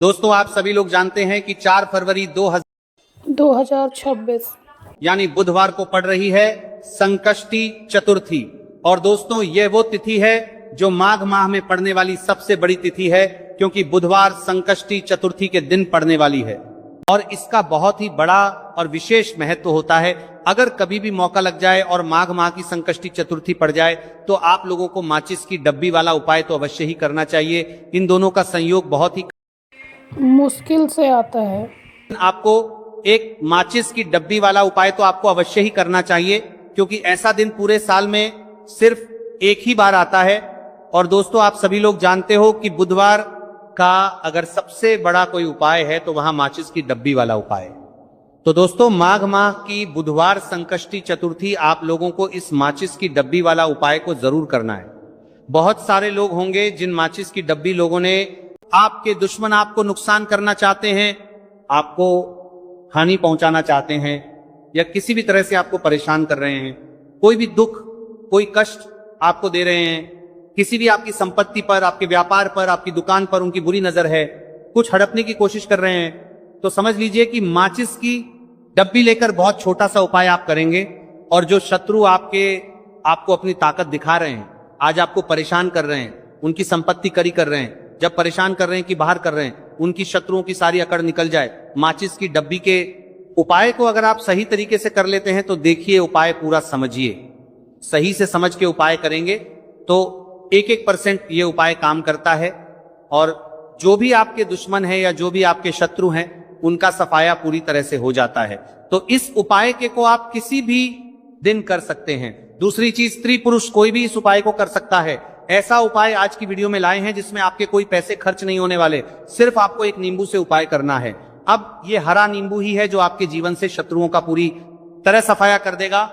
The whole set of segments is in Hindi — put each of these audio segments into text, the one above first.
दोस्तों, आप सभी लोग जानते हैं कि 4 फरवरी 2026 यानी बुधवार को पड़ रही है संकष्टी चतुर्थी। और दोस्तों, यह वो तिथि है जो माघ माह में पड़ने वाली सबसे बड़ी तिथि है, क्योंकि बुधवार संकष्टी चतुर्थी के दिन पड़ने वाली है। और इसका बहुत ही बड़ा और विशेष महत्व होता है। अगर कभी भी मौका लग जाए और माघ माह की संकष्टी चतुर्थी पड़ जाए तो आप लोगों को माचिस की डब्बी वाला उपाय तो अवश्य ही करना चाहिए। इन दोनों का संयोग बहुत ही मुश्किल से आता है। आपको एक माचिस की डब्बी वाला उपाय तो आपको अवश्य ही करना चाहिए, क्योंकि ऐसा दिन पूरे साल में सिर्फ एक ही बार आता है। और दोस्तों, आप सभी लोग जानते हो कि बुधवार का अगर सबसे बड़ा कोई उपाय है तो वहां माचिस की डब्बी वाला उपाय है। तो दोस्तों, माघ माह की बुधवार संकष्टी चतुर्थी आप लोगों को इस माचिस की डब्बी वाला उपाय को जरूर करना है। बहुत सारे लोग होंगे जिन माचिस की डब्बी लोगों ने, आपके दुश्मन आपको नुकसान करना चाहते हैं, आपको हानि पहुंचाना चाहते हैं, या किसी भी तरह से आपको परेशान कर रहे हैं, कोई भी दुख कोई कष्ट आपको दे रहे हैं, किसी भी आपकी संपत्ति पर, आपके व्यापार पर, आपकी दुकान पर उनकी बुरी नजर है, कुछ हड़पने की कोशिश कर रहे हैं, तो समझ लीजिए कि माचिस की डब्बी लेकर बहुत छोटा सा उपाय आप करेंगे। और जो शत्रु आपको अपनी ताकत दिखा रहे हैं, आज आपको परेशान कर रहे हैं, उनकी संपत्ति करी कर रहे हैं, जब परेशान कर रहे हैं कि बाहर कर रहे हैं, उनकी शत्रुओं की सारी अकड़ निकल जाए। माचिस की डब्बी के उपाय को अगर आप सही तरीके से कर लेते हैं तो देखिए, उपाय पूरा समझिए, सही से समझ के उपाय करेंगे तो 1% ये उपाय काम करता है। और जो भी आपके दुश्मन है या जो भी आपके शत्रु हैं, उनका सफाया पूरी तरह से हो जाता है। तो इस उपाय को आप किसी भी दिन कर सकते हैं। दूसरी चीज, स्त्री पुरुष कोई भी इस उपाय को कर सकता है। ऐसा उपाय आज की वीडियो में लाए हैं जिसमें आपके कोई पैसे खर्च नहीं होने वाले, सिर्फ आपको एक नींबू से उपाय करना है। अब ये हरा नींबू ही है जो आपके जीवन से शत्रुओं का पूरी तरह सफाया कर देगा,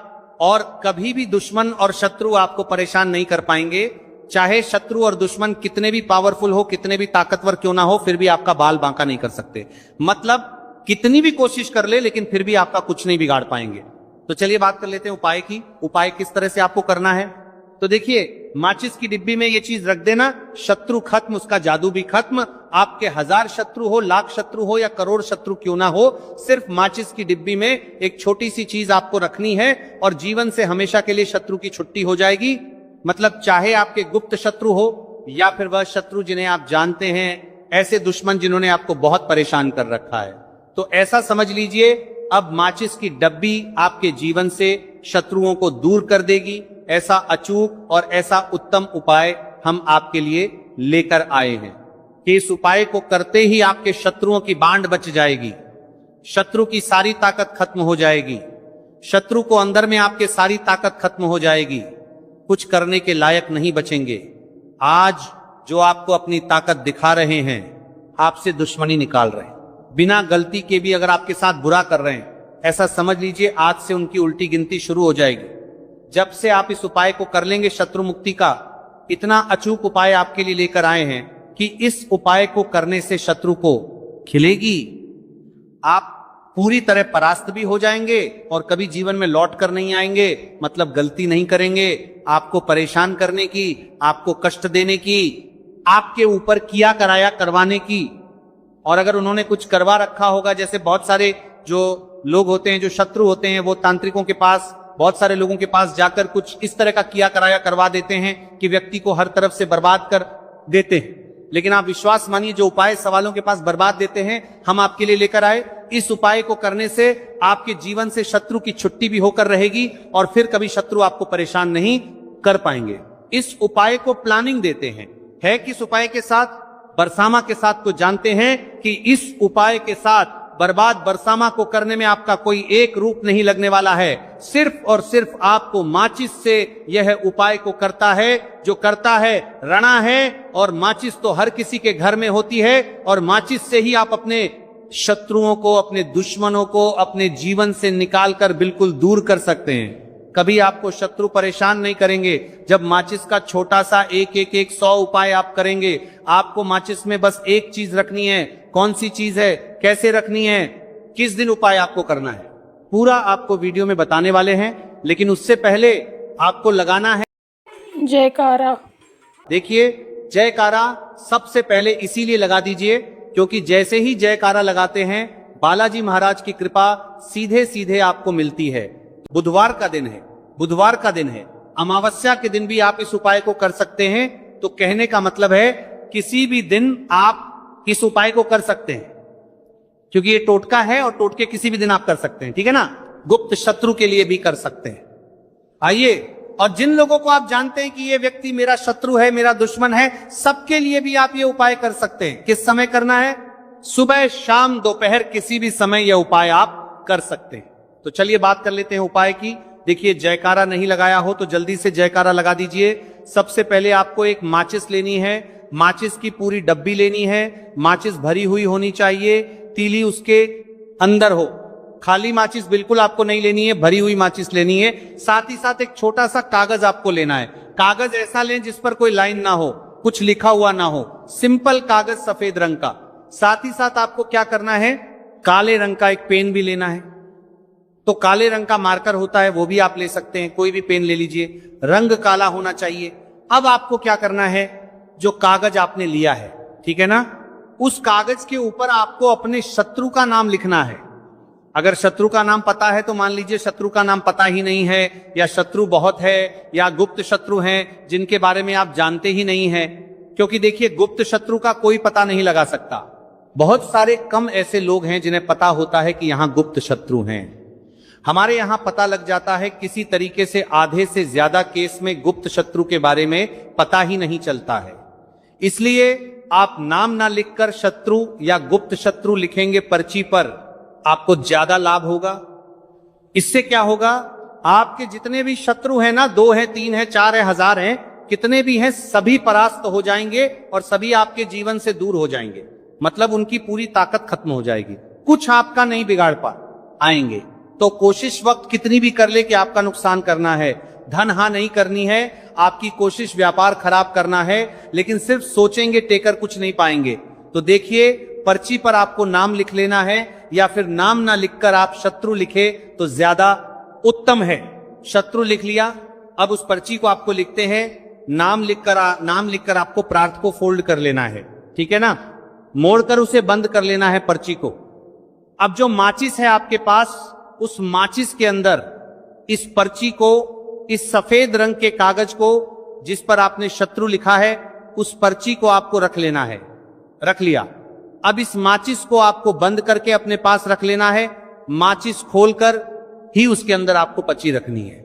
और कभी भी दुश्मन और शत्रु आपको परेशान नहीं कर पाएंगे। चाहे शत्रु और दुश्मन कितने भी पावरफुल हो, कितने भी ताकतवर क्यों ना हो, फिर भी आपका बाल बांका नहीं कर सकते। मतलब कितनी भी कोशिश कर ले, लेकिन फिर भी आपका कुछ नहीं बिगाड़ पाएंगे। तो चलिए बात कर लेते हैं उपाय की। उपाय किस तरह से आपको करना है, तो देखिए, माचिस की डिब्बी में ये चीज रख देना, शत्रु खत्म, उसका जादू भी खत्म। आपके 1000 शत्रु हो, लाख शत्रु हो या करोड़ शत्रु क्यों ना हो, सिर्फ माचिस की डिब्बी में एक छोटी सी चीज आपको रखनी है और जीवन से हमेशा के लिए शत्रु की छुट्टी हो जाएगी। मतलब चाहे आपके गुप्त शत्रु हो या फिर वह शत्रु जिन्हें आप जानते हैं, ऐसे दुश्मन जिन्होंने आपको बहुत परेशान कर रखा है, तो ऐसा समझ लीजिए, अब माचिस की डब्बी आपके जीवन से शत्रुओं को दूर कर देगी। ऐसा अचूक और ऐसा उत्तम उपाय हम आपके लिए लेकर आए हैं कि इस उपाय को करते ही आपके शत्रुओं की बांड बच जाएगी, शत्रु की सारी ताकत खत्म हो जाएगी, शत्रु को अंदर में आपके सारी ताकत खत्म हो जाएगी, कुछ करने के लायक नहीं बचेंगे। आज जो आपको अपनी ताकत दिखा रहे हैं, आपसे दुश्मनी निकाल रहे हैं, बिना गलती के भी अगर आपके साथ बुरा कर रहे हैं, ऐसा समझ लीजिए आज से उनकी उल्टी गिनती शुरू हो जाएगी। जब से आप इस उपाय को कर लेंगे, शत्रु मुक्ति का इतना अचूक उपाय आपके लिए लेकर आए हैं कि इस उपाय को करने से शत्रु को खिलेगी, आप पूरी तरह परास्त भी हो जाएंगे और कभी जीवन में लौट कर नहीं आएंगे। मतलब गलती नहीं करेंगे आपको परेशान करने की, आपको कष्ट देने की, आपके ऊपर किया कराया करवाने की। और अगर उन्होंने कुछ करवा रखा होगा, जैसे बहुत सारे जो लोग होते हैं, जो शत्रु होते हैं, वो तांत्रिकों के पास, बहुत सारे लोगों के पास जाकर कुछ इस तरह का किया कराया करवा देते हैं कि व्यक्ति को हर तरफ से बर्बाद कर देते हैं। लेकिन आप विश्वास मानिए, जो उपाय सवालों के पास बर्बाद देते हैं, हम आपके लिए लेकर आए। इस उपाय को करने से आपके जीवन से शत्रु की छुट्टी भी होकर रहेगी और फिर कभी शत्रु आपको परेशान नहीं कर पाएंगे। इस उपाय को प्लानिंग देते हैं, है किस उपाय के साथ? बरसामा के साथ। तो जानते हैं कि इस उपाय के साथ बर्बाद बरसामा को करने में आपका कोई एक रूप नहीं लगने वाला है। सिर्फ और सिर्फ आपको माचिस से यह उपाय को करता है। जो करता है रणा है, और माचिस तो हर किसी के घर में होती है, और माचिस से ही आप अपने शत्रुओं को, अपने दुश्मनों को अपने जीवन से निकालकर बिल्कुल दूर कर सकते हैं। कभी आपको शत्रु परेशान नहीं करेंगे। जब माचिस का छोटा सा 100 उपाय आप करेंगे, आपको माचिस में बस एक चीज रखनी है। कौन सी चीज है, कैसे रखनी है, किस दिन उपाय आपको करना है, पूरा आपको वीडियो में बताने वाले हैं। लेकिन उससे पहले आपको लगाना है जयकारा। देखिए, जयकारा सबसे पहले इसीलिए लगा दीजिए क्योंकि जैसे ही जयकारा लगाते हैं बालाजी महाराज की कृपा सीधे सीधे आपको मिलती है। बुधवार का दिन है, बुधवार का दिन है, अमावस्या के दिन भी आप इस उपाय को कर सकते हैं। तो कहने का मतलब है किसी भी दिन आप इस उपाय को कर सकते हैं, क्योंकि ये टोटका है और टोटके किसी भी दिन आप कर सकते हैं, ठीक है ना। गुप्त शत्रु के लिए भी कर सकते हैं। आइए, और जिन लोगों को आप जानते हैं कि ये व्यक्ति मेरा शत्रु है, मेरा दुश्मन है, सबके लिए भी आप ये उपाय कर सकते हैं। किस समय करना है? सुबह, शाम, दोपहर, किसी भी समय यह उपाय आप कर सकते हैं। तो चलिए बात कर लेते हैं उपाय की। देखिए, जयकारा नहीं लगाया हो तो जल्दी से जयकारा लगा दीजिए। सबसे पहले आपको एक माचिस लेनी है, माचिस की पूरी डब्बी लेनी है, माचिस भरी हुई होनी चाहिए, तीली उसके अंदर हो। खाली माचिस बिल्कुल आपको नहीं लेनी है, भरी हुई माचिस लेनी है। साथ ही साथ एक छोटा सा कागज आपको लेना है। कागज ऐसा लें जिस पर कोई लाइन ना हो, कुछ लिखा हुआ ना हो, सिंपल कागज सफेद रंग का। साथ ही साथ आपको क्या करना है, काले रंग का एक पेन भी लेना है। तो काले रंग का मार्कर होता है, वो भी आप ले सकते हैं, कोई भी पेन ले लीजिए, रंग काला होना चाहिए। अब आपको क्या करना है, जो कागज आपने लिया है, ठीक है ना, उस कागज के ऊपर आपको अपने शत्रु का नाम लिखना है। अगर शत्रु का नाम पता है तो मान लीजिए शत्रु का नाम पता ही नहीं है, या शत्रु बहुत है, या गुप्त शत्रु हैं जिनके बारे में आप जानते ही नहीं है। क्योंकि देखिए, गुप्त शत्रु का कोई पता नहीं लगा सकता। बहुत सारे कम ऐसे लोग हैं जिन्हें पता होता है कि यहां गुप्त शत्रु हैं। हमारे यहां पता लग जाता है किसी तरीके से, आधे से ज्यादा केस में गुप्त शत्रु के बारे में पता ही नहीं चलता है। इसलिए आप नाम ना लिखकर शत्रु या गुप्त शत्रु लिखेंगे पर्ची पर, आपको ज्यादा लाभ होगा। इससे क्या होगा, आपके जितने भी शत्रु हैं ना, 2 हैं, 3 हैं, 4 हैं, 1000 हैं, कितने भी हैं, सभी परास्त हो जाएंगे और सभी आपके जीवन से दूर हो जाएंगे। मतलब उनकी पूरी ताकत खत्म हो जाएगी, कुछ आपका नहीं बिगाड़ आएंगे। तो कोशिश वक्त कितनी भी कर ले कि आपका नुकसान करना है, धन हां नहीं करनी है, आपकी कोशिश व्यापार खराब करना है, लेकिन सिर्फ सोचेंगे टेकर कुछ नहीं पाएंगे। तो देखिए, पर्ची पर आपको नाम लिख लेना है, या फिर नाम ना लिखकर आप शत्रु लिखे तो ज्यादा उत्तम है। शत्रु लिख लिया, अब उस पर्ची को आपको लिखते हैं, नाम लिखकर आपको प्रार्थ को फोल्ड कर लेना है, ठीक है ना, मोड़कर उसे बंद कर लेना है पर्ची को। अब जो माचिस है आपके पास, उस माचिस के अंदर इस पर्ची को, इस सफेद रंग के कागज को जिस पर आपने शत्रु लिखा है, उस पर्ची को आपको रख लेना है। रख लिया। अब इस माचिस को आपको बंद करके अपने पास रख लेना है। माचिस खोलकर ही उसके अंदर आपको पर्ची रखनी है,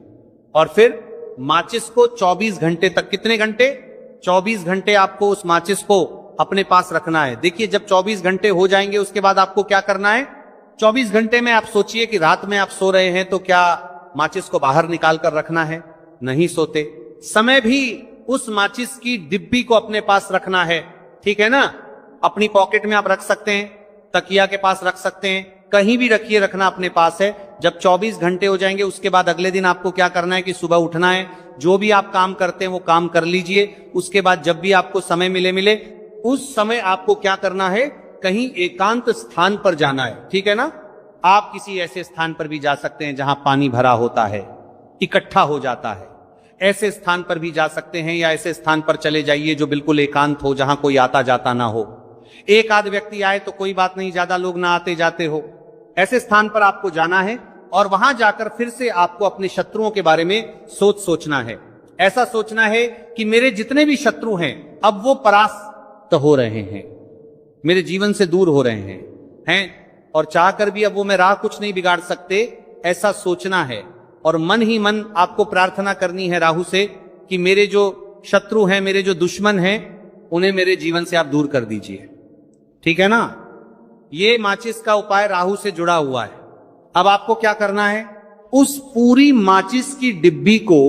और फिर माचिस को 24 घंटे तक, कितने घंटे, 24 घंटे आपको उस माचिस को अपने पास रखना है। देखिए, जब 24 घंटे हो जाएंगे उसके बाद आपको क्या करना है, 24 घंटे में आप सोचिए कि रात में आप सो रहे हैं तो क्या माचिस को बाहर निकाल कर रखना है? नहीं सोते। समय भी उस माचिस की डिब्बी को अपने पास रखना है, ठीक है ना। अपनी पॉकेट में आप रख सकते हैं, तकिया के पास रख सकते हैं, कहीं भी रखिए, रखना अपने पास है। जब 24 घंटे हो जाएंगे उसके बाद अगले दिन आपको क्या करना है कि सुबह उठना है, जो भी आप काम करते हैं वो काम कर लीजिए। उसके बाद जब भी आपको समय मिले उस समय आपको क्या करना है, कहीं एकांत स्थान पर जाना है, ठीक है ना। आप किसी ऐसे स्थान पर भी जा सकते हैं जहां पानी भरा होता है, इकट्ठा हो जाता है, ऐसे स्थान पर भी जा सकते हैं, या ऐसे स्थान पर चले जाइए जो बिल्कुल एकांत हो, जहां कोई आता जाता ना हो। एक आध व्यक्ति आए तो कोई बात नहीं, ज्यादा लोग ना आते जाते हो। ऐसे स्थान पर आपको जाना है और वहां जाकर फिर से आपको अपने शत्रुओं के बारे में सोचना है। ऐसा सोचना है कि मेरे जितने भी शत्रु हैं अब वो परास्त हो रहे हैं, मेरे जीवन से दूर हो रहे हैं, और चाहकर भी अब वो मैं राह कुछ नहीं बिगाड़ सकते, ऐसा सोचना है। और मन ही मन आपको प्रार्थना करनी है राहु से कि मेरे जो शत्रु हैं, मेरे जो दुश्मन हैं, उन्हें मेरे जीवन से आप दूर कर दीजिए, ठीक है ना। ये माचिस का उपाय राहु से जुड़ा हुआ है। अब आपको क्या करना है, उस पूरी माचिस की डिब्बी को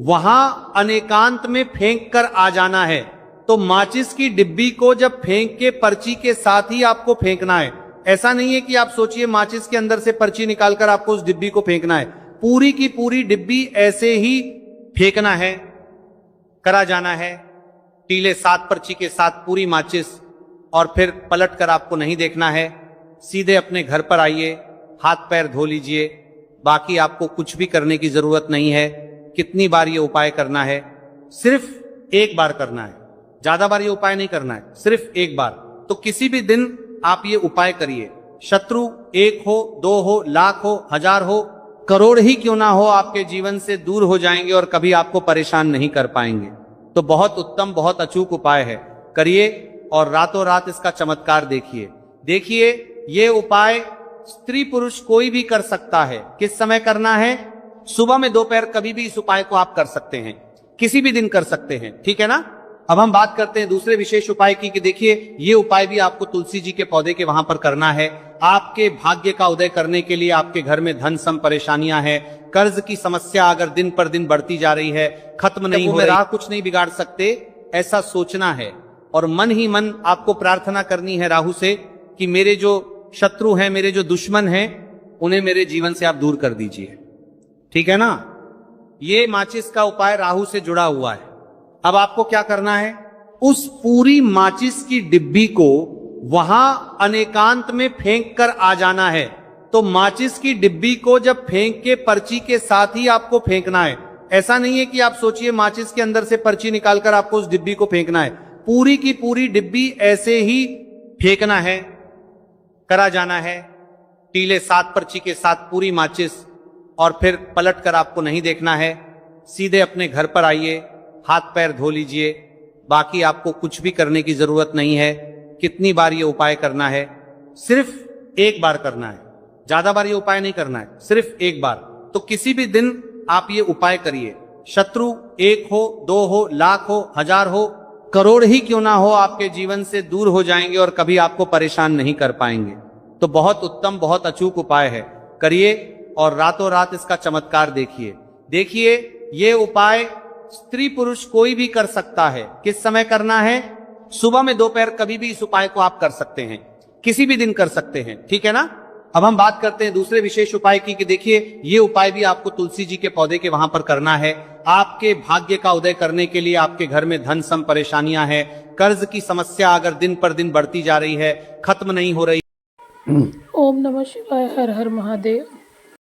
वहां अनेकांत में फेंक कर आ जाना है। तो माचिस की डिब्बी को जब फेंक के पर्ची के साथ ही आपको फेंकना है। ऐसा नहीं है कि आप सोचिए माचिस के अंदर से पर्ची निकालकर आपको उस डिब्बी को फेंकना है, पूरी की पूरी डिब्बी ऐसे ही फेंकना है, करा जाना है, टीले 7 पर्ची के साथ पूरी माचिस। और फिर पलट कर आपको नहीं देखना है, सीधे अपने घर पर आइए, हाथ पैर धो लीजिए। बाकी आपको कुछ भी करने की जरूरत नहीं है। कितनी बार ये उपाय करना है, सिर्फ एक बार करना है, ज्यादा बार ये उपाय नहीं करना है, सिर्फ एक बार। तो किसी भी दिन आप ये उपाय करिए। शत्रु 1 हो, 2 हो, लाख हो, 1000 हो, करोड़ ही क्यों ना हो, आपके जीवन से दूर हो जाएंगे और कभी आपको परेशान नहीं कर पाएंगे। तो बहुत उत्तम, बहुत अचूक उपाय है, करिए और रातों रात इसका चमत्कार देखिए। देखिए, ये उपाय स्त्री पुरुष कोई भी कर सकता है। किस समय करना है? सुबह में, दोपहर, कभी भी इस उपाय को आप कर सकते हैं, किसी भी दिन कर सकते हैं, ठीक है ना। अब हम बात करते हैं दूसरे विशेष उपाय की कि देखिए, ये उपाय भी आपको तुलसी जी के पौधे के वहां पर करना है। आपके भाग्य का उदय करने के लिए आपके घर में धन सम परेशानियां हैं, कर्ज की समस्या अगर दिन पर दिन बढ़ती जा रही है, खत्म नहीं हो रहा, कुछ नहीं बिगाड़ सकते, ऐसा सोचना है और मन ही मन आपको प्रार्थना करनी है राहु से कि मेरे जो शत्रु हैं, मेरे जो दुश्मन हैं, उन्हें मेरे जीवन से आप दूर कर दीजिए, ठीक है ना। ये माचिस का उपाय राहु से जुड़ा हुआ है। अब आपको क्या करना है? उस पूरी माचिस की डिब्बी को वहां अनेकांत में फेंक कर आ जाना है। तो माचिस की डिब्बी को जब फेंक के पर्ची के साथ ही आपको फेंकना है। ऐसा नहीं है कि आप सोचिए माचिस के अंदर से पर्ची निकालकर आपको उस डिब्बी को फेंकना है। पूरी की पूरी डिब्बी ऐसे ही फेंकना है, करा जाना है, टीले 7 पर्ची के साथ पूरी माचिस, और फिर पलट कर आपको नहीं देखना है। सीधे अपने घर पर आइए, हाथ पैर धो लीजिए, बाकी आपको कुछ भी करने की जरूरत नहीं है। कितनी बार ये उपाय करना है? सिर्फ एक बार करना है, ज्यादा बार ये उपाय नहीं करना है, सिर्फ एक बार। तो किसी भी दिन आप ये उपाय करिए। शत्रु 1 हो, 2 हो, लाख हो, 1000 हो, करोड़ ही क्यों ना हो, आपके जीवन से दूर हो जाएंगे और कभी आपको परेशान नहीं कर पाएंगे। तो बहुत उत्तम, बहुत अचूक उपाय है, करिए और रातों रात इसका चमत्कार देखिए। देखिए, ये उपाय स्त्री पुरुष कोई भी कर सकता है। किस समय करना है? सुबह में, दोपहर, कभी भी इस उपाय को आप कर सकते हैं, किसी भी दिन कर सकते हैं, ठीक है ना। अब हम बात करते हैं दूसरे विशेष उपाय की कि देखिए, ये उपाय भी आपको तुलसी जी के पौधे के वहां पर करना है। आपके भाग्य का उदय करने के लिए आपके घर में धन सम परेशानियां हैं, कर्ज की समस्या अगर दिन पर दिन बढ़ती जा रही है, खत्म नहीं हो रही। ओम नमः शिवाय। हर हर महादेव।